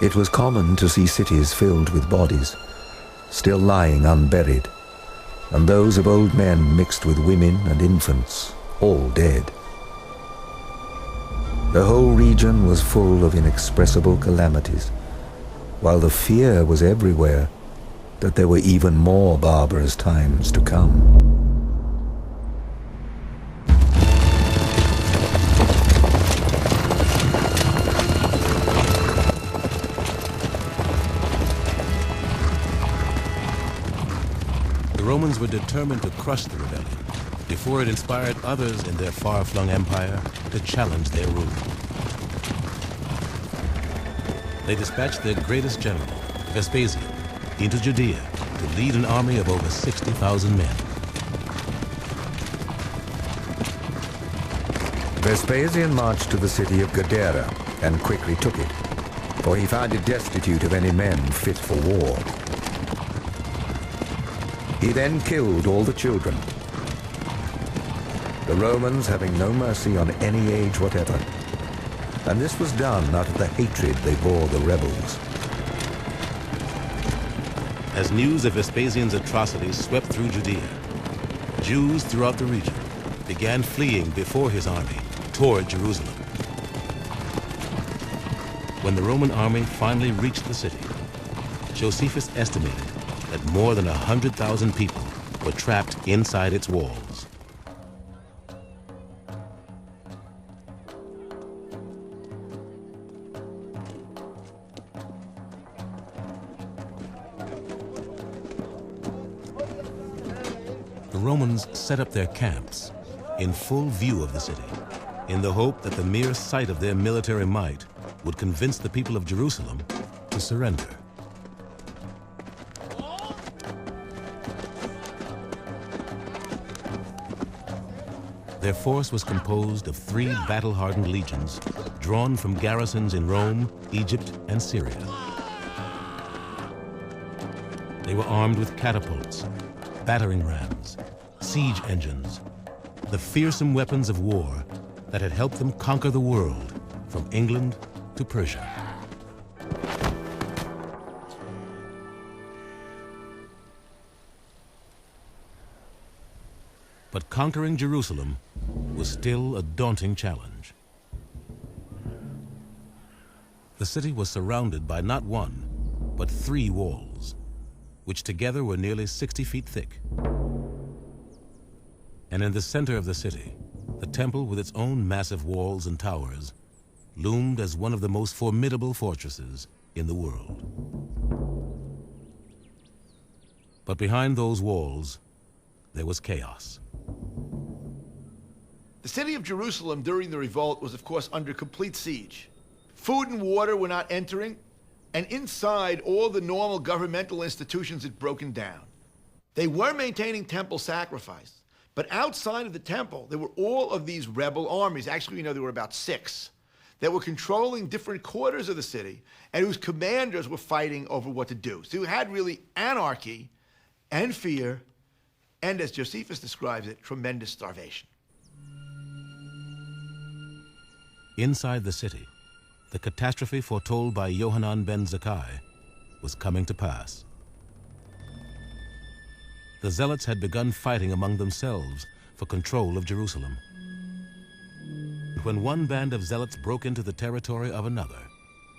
It was common to see cities filled with bodies, still lying unburied, and those of old men mixed with women and infants, all dead. The whole region was full of inexpressible calamities, while the fear was everywhere that there were even more barbarous times to come. The Romans were determined to crush the rebellion before it inspired others in their far-flung empire to challenge their rule. They dispatched their greatest general, Vespasian, into Judea to lead an army of over 60,000 men. Vespasian marched to the city of Gadara and quickly took it, for he found it destitute of any men fit for war. He then killed all the children, the Romans having no mercy on any age whatever, and this was done out of the hatred they bore the rebels. As news of Vespasian's atrocities swept through Judea, Jews throughout the region began fleeing before his army toward Jerusalem. When the Roman army finally reached the city, Josephus estimated that more than 100,000 people were trapped inside its walls. The Romans set up their camps in full view of the city, in the hope that the mere sight of their military might would convince the people of Jerusalem to surrender. Their force was composed of 3 battle-hardened legions drawn from garrisons in Rome, Egypt, and Syria. They were armed with catapults, battering rams, siege engines, the fearsome weapons of war that had helped them conquer the world from England to Persia. But conquering Jerusalem was still a daunting challenge. The city was surrounded by not 1, but 3 walls, which together were nearly 60 feet thick. And in the center of the city, the temple with its own massive walls and towers loomed as one of the most formidable fortresses in the world. But behind those walls, there was chaos. The city of Jerusalem during the revolt was, of course, under complete siege. Food and water were not entering, and inside, all the normal governmental institutions had broken down. They were maintaining temple sacrifice, but outside of the temple, there were all of these rebel armies. Actually, there were about 6 that were controlling different quarters of the city and whose commanders were fighting over what to do. So you had really anarchy and fear, and as Josephus describes it, tremendous starvation. Inside the city, the catastrophe foretold by Yohanan ben Zakkai was coming to pass. The Zealots had begun fighting among themselves for control of Jerusalem. When one band of Zealots broke into the territory of another,